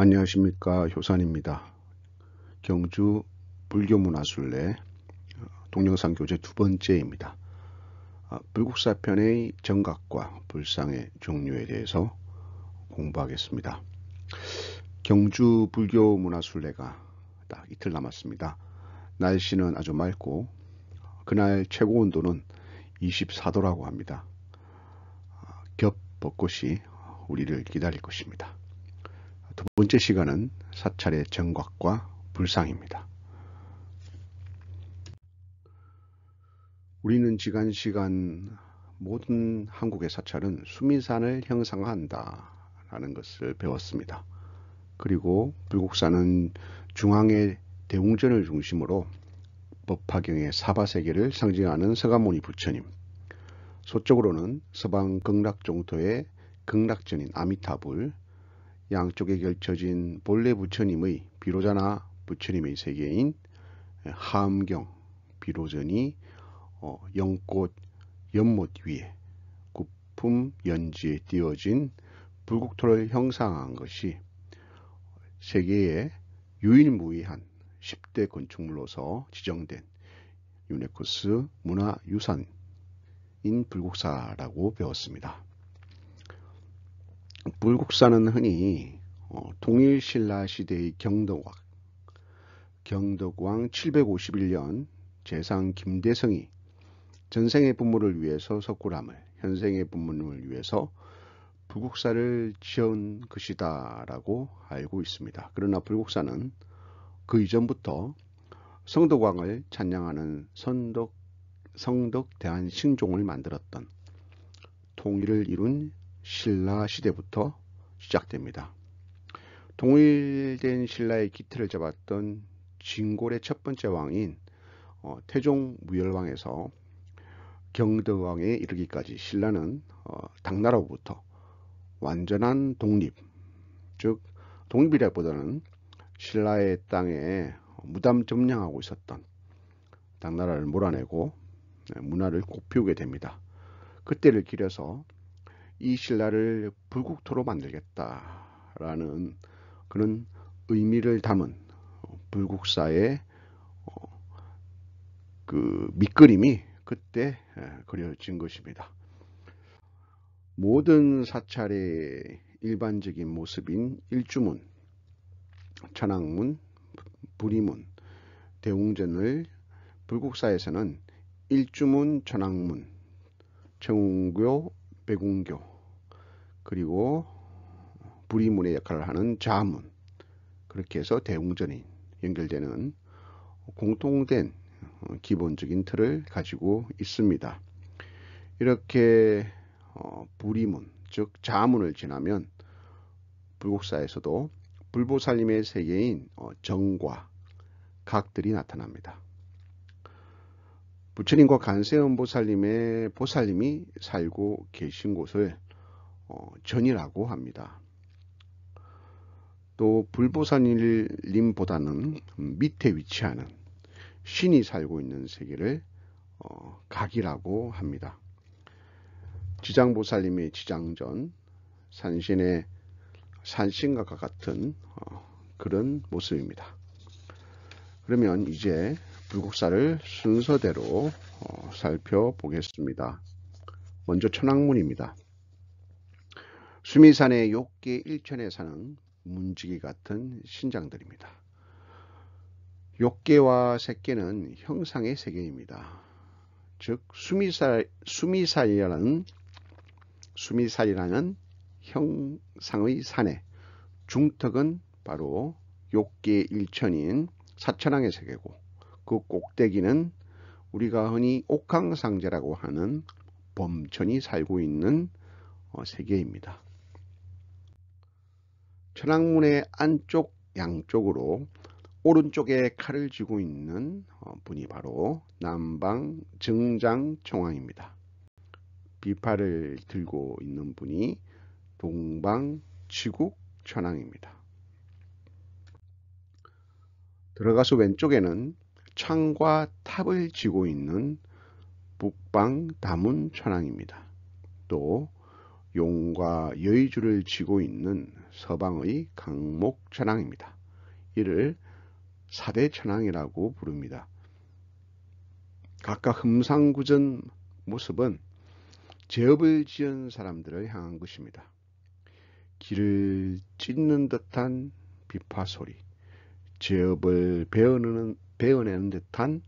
안녕하십니까, 효산입니다. 경주 불교문화순례 동영상 교재 두 번째입니다. 불국사편의 정각과 불상의 종류에 대해서 공부하겠습니다. 경주 불교문화순례가 딱 이틀 남았습니다. 날씨는 아주 맑고 그날 최고 온도는 24도라고 합니다. 겹 벚꽃이 우리를 기다릴 것입니다. 두 번째 시간은 사찰의 정각과 불상입니다. 우리는 지난 시간 모든 한국의 사찰은 수미산을 형상화한다 라는 것을 배웠습니다. 그리고 불국사는 중앙의 대웅전을 중심으로 법화경의 사바세계를 상징하는 서가모니 부처님, 서쪽으로는 서방 극락종토의 극락전인 아미타불, 양쪽에 걸쳐진 본래 부처님의 비로자나 부처님의 세계인 하엄경 비로전이 연꽃 연못 위에 구품 연지에 띄어진 불국토를 형상한 것이 세계의 유일무이한 10대 건축물로서 지정된 유네스코 문화유산인 불국사라고 배웠습니다. 불국사는 흔히 통일신라 시대의 경덕왕 751년 재상 김대성이 전생의 분모를 위해서 석굴암을, 현생의 분모를 위해서 불국사를 지은 것이다 라고 알고 있습니다. 그러나 불국사는 그 이전부터 성덕왕을 찬양하는 성덕 대한신종을 만들었던 통일을 이룬 신라 시대부터 시작됩니다. 통일된 신라의 기틀을 잡았던 진골의 첫 번째 왕인 태종 무열왕에서 경덕왕에 이르기까지 신라는 당나라로부터 완전한 독립, 즉 독립이라기보다는 신라의 땅에 무담 점령하고 있었던 당나라를 몰아내고 문화를 꽃피우게 됩니다. 그때를 기려서 이 신라를 불국토로 만들겠다라는 그런 의미를 담은 불국사의 그 밑그림이 그때 그려진 것입니다. 모든 사찰의 일반적인 모습인 일주문, 천왕문, 부리문, 대웅전을 불국사에서는 일주문, 천왕문, 청운교, 백운교, 그리고 부리문의 역할을 하는 자문, 그렇게 해서 대웅전이 연결되는 공통된 기본적인 틀을 가지고 있습니다. 이렇게 부리문, 즉 자문을 지나면 불국사에서도 불보살님의 세계인 정과 각들이 나타납니다. 부처님과 간세음보살님의 보살님이 살고 계신 곳을 전이라고 합니다. 또 불보살님보다는 밑에 위치하는 신이 살고 있는 세계를 각이라고 합니다. 지장보살님의 지장전, 산신의 산신각과 같은 그런 모습입니다. 그러면 이제 불국사를 순서대로 살펴보겠습니다. 먼저 천왕문입니다. 수미산의 욕계 일천에 사는 문지기 같은 신장들입니다. 욕계와 색계는 형상의 세계입니다. 즉 수미살이라는 형상의 산의 중턱은 바로 욕계 일천인 사천왕의 세계고, 그 꼭대기는 우리가 흔히 옥황상제라고 하는 범천이 살고 있는 세계입니다. 천왕문의 안쪽 양쪽으로 오른쪽에 칼을 쥐고 있는 분이 바로 남방 증장총왕입니다. 비파를 들고 있는 분이 동방 치국천왕입니다. 들어가서 왼쪽에는 창과 탑을 쥐고 있는 북방 다문천왕입니다. 또 용과 여의주를 쥐고 있는 서방의 강목천왕입니다. 이를 사대천왕이라고 부릅니다. 각각 흠상구전 모습은 제업을 지은 사람들을 향한 것입니다. 길을 찢는 듯한 비파소리, 제업을 베어내는 듯한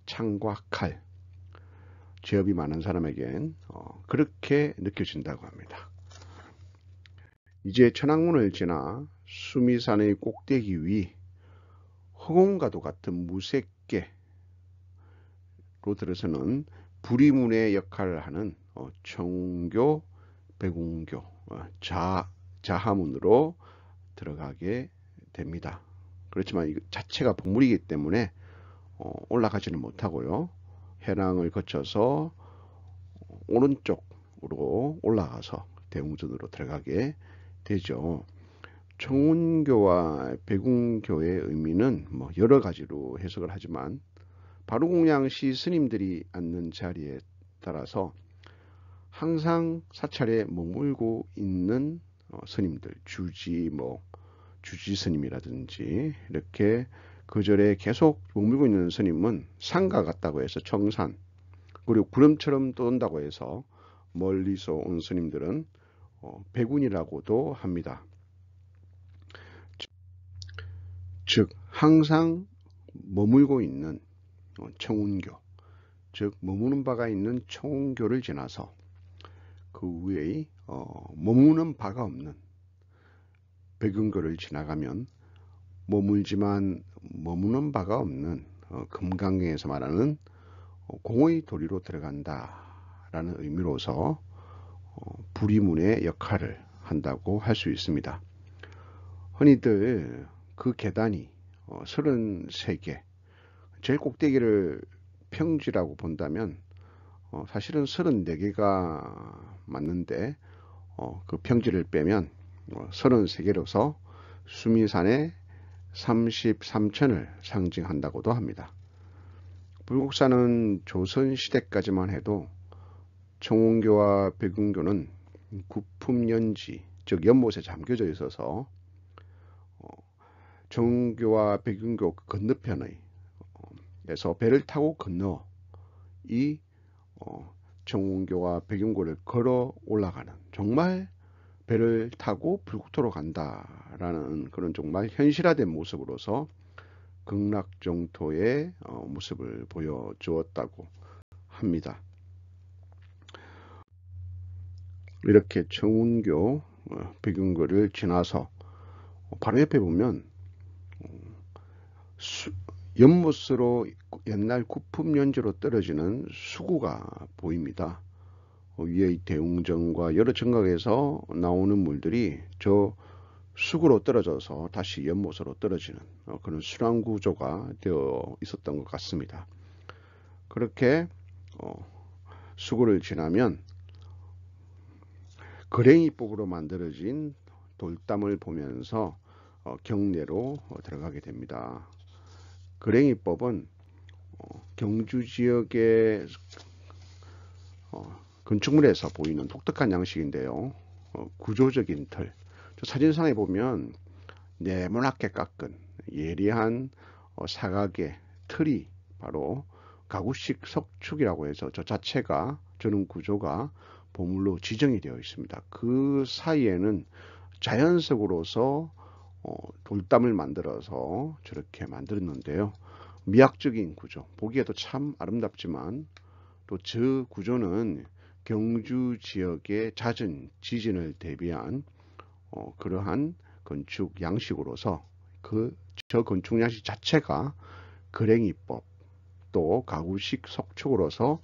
창과 칼, 제업이 많은 사람에겐 그렇게 느껴진다고 합니다. 이제 천왕문을 지나 수미산의 꼭대기 위 허공과도 같은 무색계로 들어서는 부리문의 역할을 하는 청운교, 백운교, 자하문으로 들어가게 됩니다. 그렇지만 이 자체가 복물이기 때문에 올라가지는 못하고요. 해랑을 거쳐서 오른쪽으로 올라가서 대웅전으로 들어가게 되죠. 청운교와 백운교의 의미는 여러 가지로 해석을 하지만 바루공양시 스님들이 앉는 자리에 따라서 항상 사찰에 머물고 있는 스님들, 주지 스님이라든지 이렇게 그 절에 계속 머물고 있는 스님은 산과 같다고 해서 청산, 그리고 구름처럼 떠온다고 해서 멀리서 온 스님들은 백운이라고도 합니다. 즉 항상 머물고 있는 청운교, 즉 머무는 바가 있는 청운교를 지나서 그 위에 머무는 바가 없는 백운교를 지나가면 머물지만 머무는 바가 없는 금강경에서 말하는 공의 도리로 들어간다라는 의미로서 부리문의 역할을 한다고 할 수 있습니다. 흔히들 그 계단이 33개, 제일 꼭대기를 평지라고 본다면 사실은 34개가 맞는데 그 평지를 빼면 33개로서 수미산의 33천을 상징한다고도 합니다. 불국사는 조선시대까지만 해도 청운교와 백운교는 구품연지, 즉 연못에 잠겨져 있어서 청운교와 백운교 건너편에 에서 배를 타고 건너 이 청운교와 백운교를 걸어 올라가는, 정말 배를 타고 불국토로 간다라는 그런 정말 현실화된 모습으로서 극락정토의 모습을 보여주었다고 합니다. 이렇게 청운교, 백운교를 지나서 바로 옆에 보면 연못으로 옛날 구품연지로 떨어지는 수구가 보입니다. 위의 대웅전과 여러 정각에서 나오는 물들이 저 수구로 떨어져서 다시 연못으로 떨어지는 그런 순환 구조가 되어 있었던 것 같습니다. 그렇게 수구를 지나면 거랭이법으로 만들어진 돌담을 보면서 경내로 들어가게 됩니다. 거랭이법은 경주 지역의 건축물에서 보이는 독특한 양식인데요. 구조적인 틀, 사진상에 보면 네모나게 깎은 예리한 사각의 틀이 바로 가구식 석축이라고 해서 저 자체가, 저는 구조가 보물로 지정이 되어 있습니다. 그 사이에는 자연석으로서 돌담을 만들어서 저렇게 만들었는데요. 미학적인 구조, 보기에도 참 아름답지만 또 저 구조는 경주 지역의 잦은 지진을 대비한 그러한 건축 양식으로서 저 건축 양식 자체가 거랭이법 또 가구식 석축으로서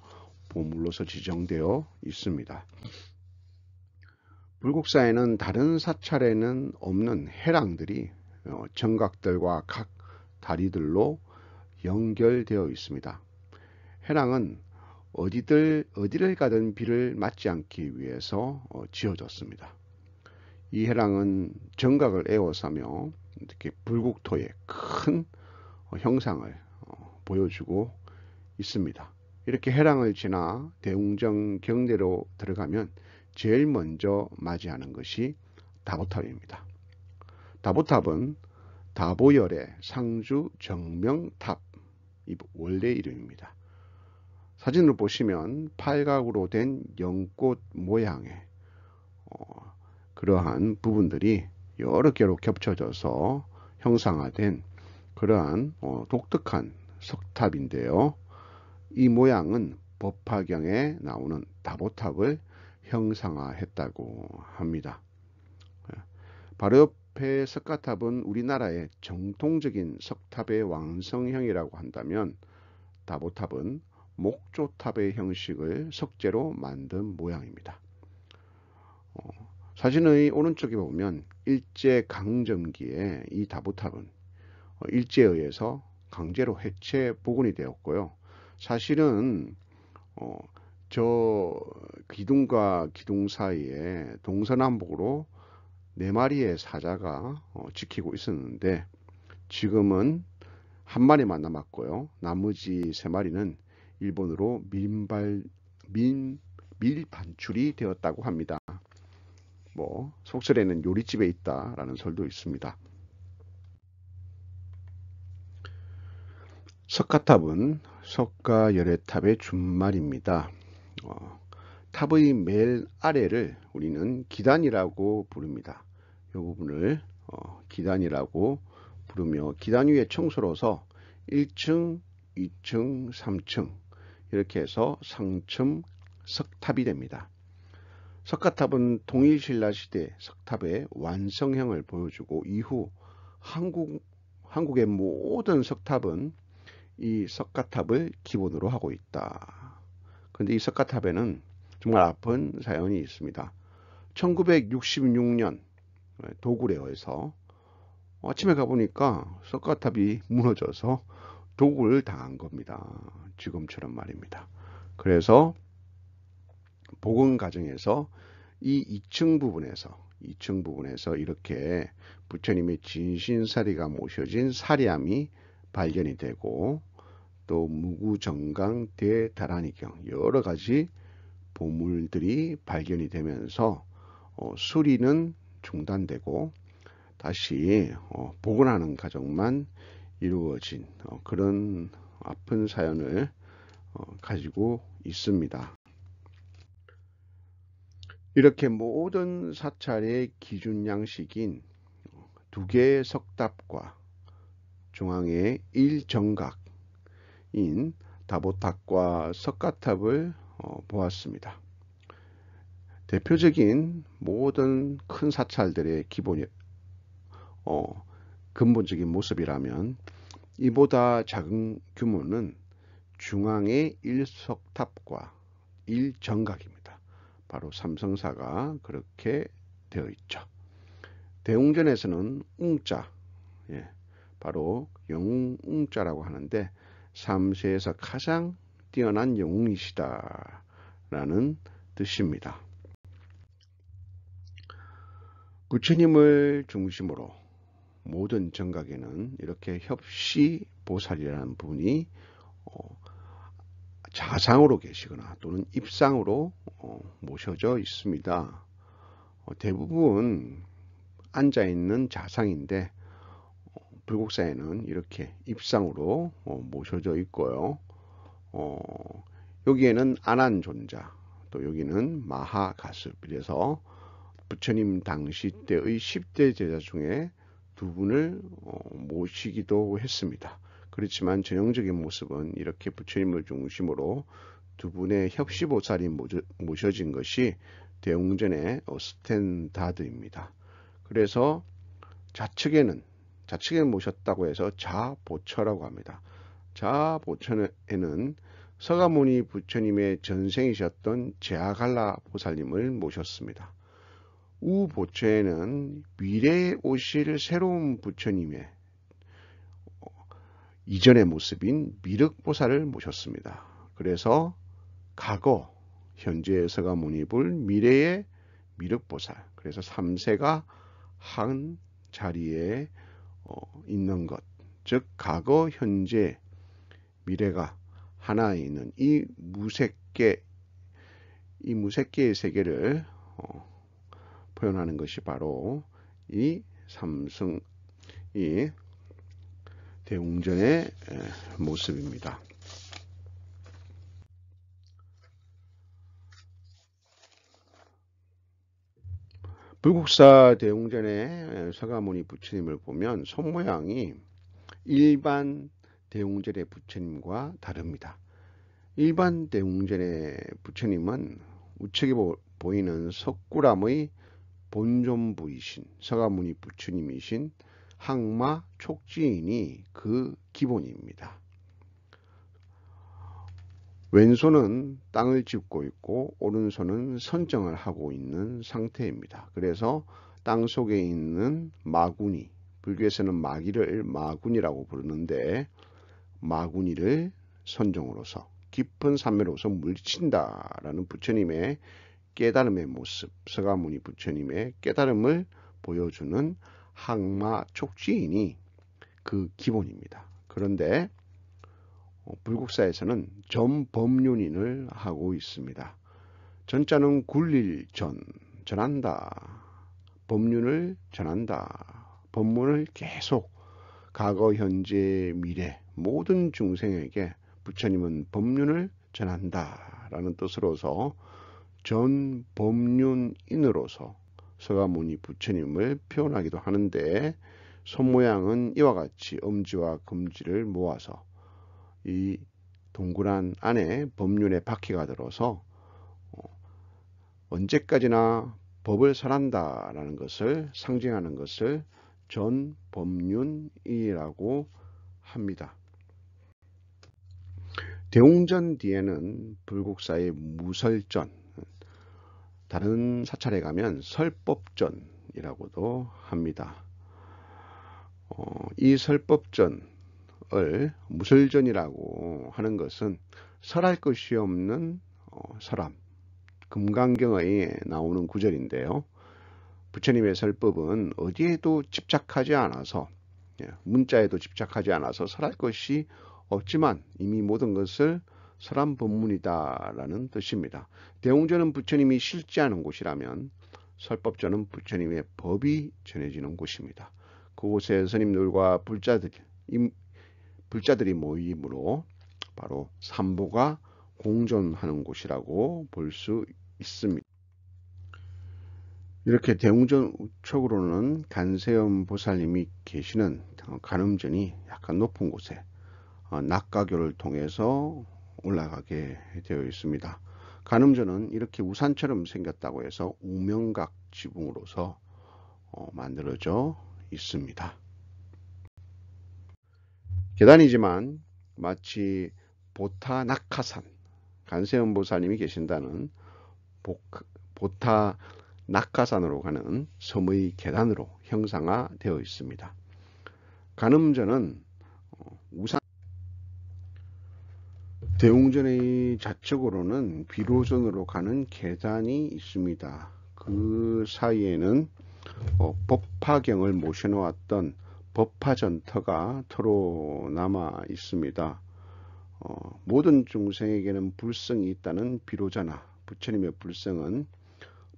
보물로서 지정되어 있습니다. 불국사에는 다른 사찰에는 없는 해랑들이 정각들과 각 다리들로 연결되어 있습니다. 해랑은 어디를 가든 비를 맞지 않기 위해서 지어졌습니다. 이 해랑은 정각을 에워싸며 이렇게 불국토의 큰 형상을 보여주고 있습니다. 이렇게 해랑을 지나 대웅정 경내로 들어가면 제일 먼저 맞이하는 것이 다보탑입니다. 다보탑은 다보열의 상주 정명탑, 이 원래 이름입니다. 사진을 보시면 팔각으로 된 연꽃 모양의 그러한 부분들이 여러 개로 겹쳐져서 형상화된 그러한 독특한 석탑인데요. 이 모양은 법화경에 나오는 다보탑을 형상화했다고 합니다. 바로 옆에 석가탑은 우리나라의 정통적인 석탑의 완성형이라고 한다면, 다보탑은 목조탑의 형식을 석재로 만든 모양입니다. 사진의 오른쪽에 보면 일제강점기에 이 다보탑은 일제에 의해서 강제로 해체 복원이 되었고요. 사실은 저 기둥과 기둥 사이에 동서남북으로 4마리의 사자가 지키고 있었는데, 지금은 한 마리만 남았고요. 나머지 3마리는 일본으로 밀반출이 되었다고 합니다. 뭐 속설에는 요리집에 있다라는 설도 있습니다. 석가탑은 석가열애탑의 준말입니다. 탑의 맨 아래를 우리는 기단이라고 부릅니다. 이 부분을 기단이라고 부르며, 기단 위에 청소로서 1층, 2층, 3층 이렇게 해서 상층 석탑이 됩니다. 석가탑은 통일신라 시대 석탑의 완성형을 보여주고, 이후 한국의 모든 석탑은 이 석가탑을 기본으로 하고 있다. 그런데 이 석가탑에는 정말 아픈 사연이 있습니다. 1966년 도굴에서 아침에 가보니까 석가탑이 무너져서 도굴을 당한 겁니다. 지금처럼 말입니다. 그래서 복원 과정에서 이 2층 부분에서 이렇게 부처님의 진신사리가 모셔진 사리암이 발견이 되고, 또 무구정강 대다라니경 여러 가지 보물들이 발견이 되면서 수리는 중단되고 다시 복원하는 과정만 이루어진 그런 아픈 사연을 가지고 있습니다. 이렇게 모든 사찰의 기준 양식인 2개의 석탑과 중앙의 1정각인 다보탑과 석가탑을 보았습니다. 대표적인 모든 큰 사찰들의 기본이 근본적인 모습이라면, 이보다 작은 규모는 중앙의 1석탑과 1정각입니다. 바로 삼성사가 그렇게 되어 있죠. 대웅전에서는 웅자, 바로 영웅웅자라고 하는데, 3세에서 가장 뛰어난 영웅이시다 라는 뜻입니다. 부처님을 중심으로 모든 정각에는 이렇게 협시보살이라는 분이 자상으로 계시거나 또는 입상으로 모셔져 있습니다. 대부분 앉아있는 자상인데, 불국사에는 이렇게 입상으로 모셔져 있고요. 여기에는 아난존자, 또 여기는 마하가습, 이래서 부처님 당시 때의 10대 제자 중에 2분을 모시기도 했습니다. 그렇지만 전형적인 모습은 이렇게 부처님을 중심으로 2분의 협시보살이 모셔진 것이 대웅전의 스탠다드입니다. 그래서 좌측에 모셨다고 해서 자보처라고 합니다. 자보처에는 서가모니 부처님의 전생이셨던 제아갈라 보살님을 모셨습니다. 우보처에는 미래에 오실 새로운 부처님의 이전의 모습인 미륵보살을 모셨습니다. 그래서 과거, 현재의 서가모니불, 미래의 미륵보살, 그래서 3세가 한 자리에 있는 것, 즉 과거, 현재, 미래가 하나에 있는 이 무색계의 세계를 표현하는 것이 바로 이 삼승이 대웅전의 모습입니다. 불국사 대웅전의 서가모니 부처님을 보면 손모양이 일반 대웅전의 부처님과 다릅니다. 일반 대웅전의 부처님은 우측에 보이는 석굴암의 본존부이신 서가모니 부처님이신 항마 촉지인이 그 기본입니다. 왼손은 땅을 짚고 있고 오른손은 선정을 하고 있는 상태입니다. 그래서 땅 속에 있는 마구니, 불교에서는 마기를 마구니라고 부르는데 마구니를 선정으로서 깊은 산매로서 물리친다라는 부처님의 깨달음의 모습, 서가모니 부처님의 깨달음을 보여주는 항마 촉지인이 그 기본입니다. 그런데 불국사에서는 전법륜인을 하고 있습니다. 전자는 굴릴 전한다. 법륜을 전한다. 법문을 계속 과거, 현재, 미래 모든 중생에게 부처님은 법륜을 전한다 라는 뜻으로서 전법륜인으로서 서가모니 부처님을 표현하기도 하는데 손모양은 이와 같이 엄지와 검지를 모아서 이 동그란 안에 법륜의 바퀴가 들어서 언제까지나 법을 설한다라는 것을 상징하는 것을 전법륜이라고 합니다. 대웅전 뒤에는 불국사의 무설전, 다른 사찰에 가면 설법전이라고도 합니다. 이 설법전을 무설전이라고 하는 것은 설할 것이 없는 설함, 금강경에 나오는 구절인데요. 부처님의 설법은 어디에도 집착하지 않아서, 문자에도 집착하지 않아서 설할 것이 없지만 이미 모든 것을 설한 법문이다라는 뜻입니다. 대웅전은 부처님이 실제하는 곳이라면 설법전은 부처님의 법이 전해지는 곳입니다. 그곳에 스님들과 불자들이 모임으로 바로 삼보가 공존하는 곳이라고 볼 수 있습니다. 이렇게 대웅전 우측으로는 간세음 보살님이 계시는 간음전이 약간 높은 곳에 낙가교를 통해서 올라가게 되어 있습니다. 간음전은 이렇게 우산처럼 생겼다고 해서 우명각 지붕으로서 만들어져 있습니다. 계단이지만 마치 보타 낙하산, 간세음 보살님이 계신다는 보타 낙하산으로 가는 섬의 계단으로 형상화되어 있습니다. 간음전은 대웅전의 좌측으로는 비로전으로 가는 계단이 있습니다. 그 사이에는 법화경을 모셔놓았던 법화전터가 터로 남아 있습니다. 모든 중생에게는 불성이 있다는 비로자나 부처님의 불성은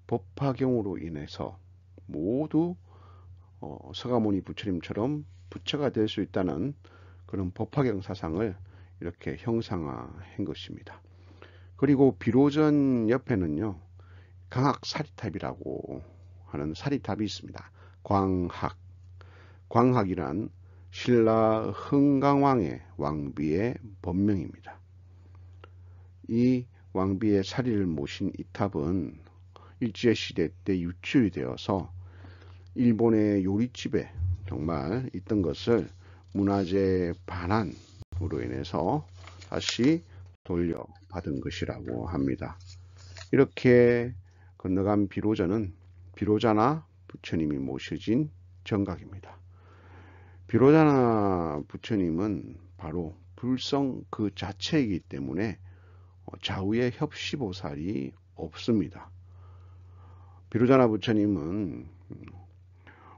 법화경으로 인해서 모두 서가모니 부처님처럼 부처가 될 수 있다는 그런 법화경 사상을 이렇게 형상화한 것입니다. 그리고 비로전 옆에는요, 강학사리탑이라고 하는 사리탑이 있습니다. 광학이란 신라 흥강왕의 왕비의 법명입니다. 이 왕비의 사리를 모신 이 탑은 일제시대 때 유출이 되어서 일본의 요리집에 정말 있던 것을 문화재 반환으로 인해서 다시 돌려받은 것이라고 합니다. 이렇게 건너간 비로자는 비로자나 부처님이 모셔진 정각입니다. 비로자나 부처님은 바로 불성 그 자체이기 때문에 좌우에 협시보살이 없습니다. 비로자나 부처님은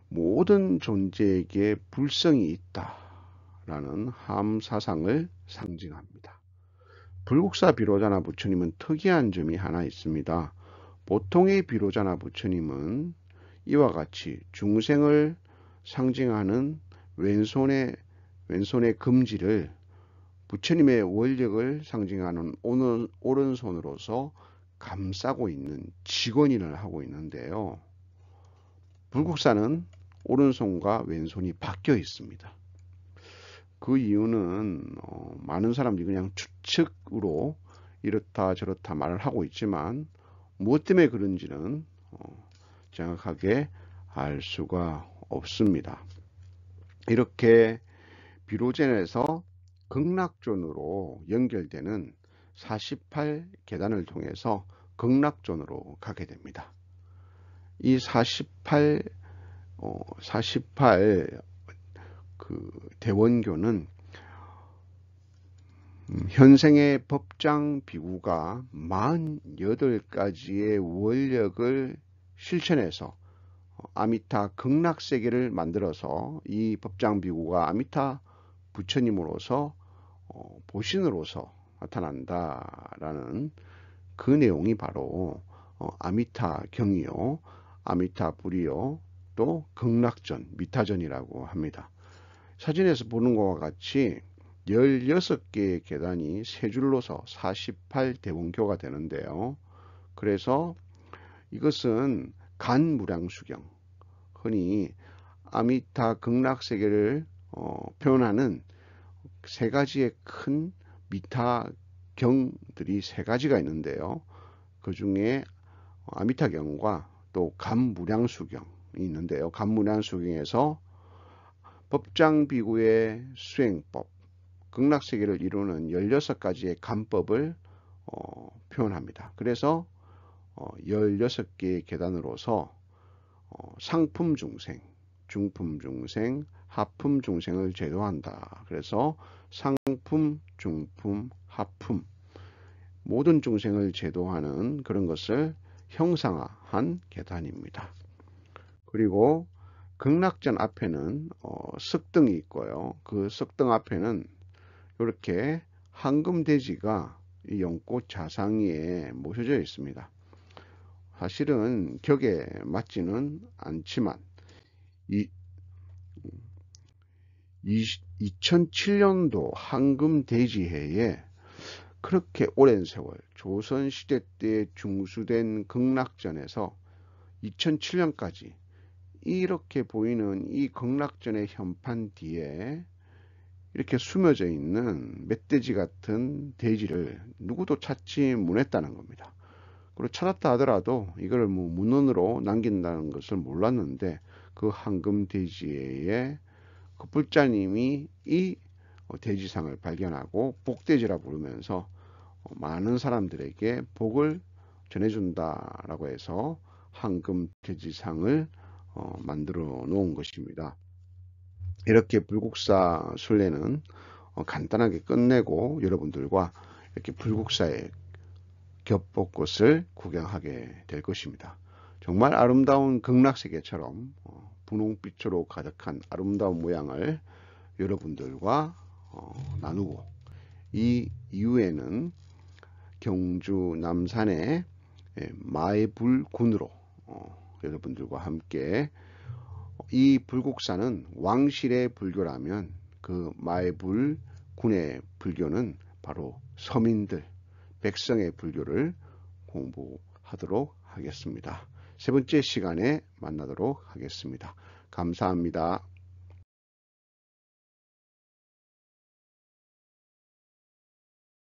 모든 존재에게 불성이 있다라는 함사상을 상징합니다. 불국사 비로자나 부처님은 특이한 점이 하나 있습니다. 보통의 비로자나 부처님은 이와 같이 중생을 상징하는 왼손의 금지를 부처님의 원력을 상징하는 오른손으로서 감싸고 있는 직원인을 하고 있는데요. 불국사는 오른손과 왼손이 바뀌어 있습니다. 그 이유는 많은 사람들이 그냥 추측으로 이렇다 저렇다 말을 하고 있지만 무엇 때문에 그런지는 정확하게 알 수가 없습니다. 이렇게 비로젠에서 극락존으로 연결되는 48계단을 통해서 극락존으로 가게 됩니다. 이 48 그 대원교는 현생의 법장 비구가 48가지의 원력을 실천해서 아미타 극락세계를 만들어서 이 법장 비구가 아미타 부처님으로서 보신으로서 나타난다라는 그 내용이 바로 아미타경이요, 아미타불이요, 또 극락전, 미타전이라고 합니다. 사진에서 보는 것과 같이 16개의 계단이 세 줄로서 48대원교가 되는데요. 그래서 이것은 간무량수경, 흔히 아미타 극락세계를 표현하는 세 가지의 큰 미타경들이 세 가지가 있는데요. 그 중에 아미타경과 또 간무량수경이 있는데요. 간무량수경에서 법장비구의 수행법, 극락세계를 이루는 16가지의 간법을 표현합니다. 그래서 16개의 계단으로서 상품 중생, 중품 중생, 하품 중생을 제도한다. 그래서 상품, 중품, 하품 모든 중생을 제도하는 그런 것을 형상화한 계단입니다. 그리고 극락전 앞에는 석등이 있고요. 그 석등 앞에는 이렇게 황금돼지가 이 연꽃 자상 위에 모셔져 있습니다. 사실은 격에 맞지는 않지만 2007년도 황금돼지해에 그렇게 오랜 세월 조선시대 때 중수된 극락전에서 2007년까지 이렇게 보이는 이 극락전의 현판 뒤에 이렇게 숨어져 있는 멧돼지 같은 돼지를 누구도 찾지 못했다는 겁니다. 그리고 찾았다 하더라도 이걸 뭐 문헌으로 남긴다는 것을 몰랐는데 그 황금돼지의 그 불자님이 이 돼지상을 발견하고 복돼지라 부르면서 많은 사람들에게 복을 전해준다라고 해서 황금돼지상을 만들어 놓은 것입니다. 이렇게 불국사 순례는 간단하게 끝내고 여러분들과 이렇게 불국사의 겹벚꽃을 구경하게 될 것입니다. 정말 아름다운 극락세계처럼 분홍빛으로 가득한 아름다운 모양을 여러분들과 나누고, 이 이후에는 경주 남산의 마애불군으로 여러분들과 함께, 이 불국사는 왕실의 불교라면 그 마애불군의 불교는 바로 서민들, 백성의 불교를 공부하도록 하겠습니다. 세 번째 시간에 만나도록 하겠습니다. 감사합니다.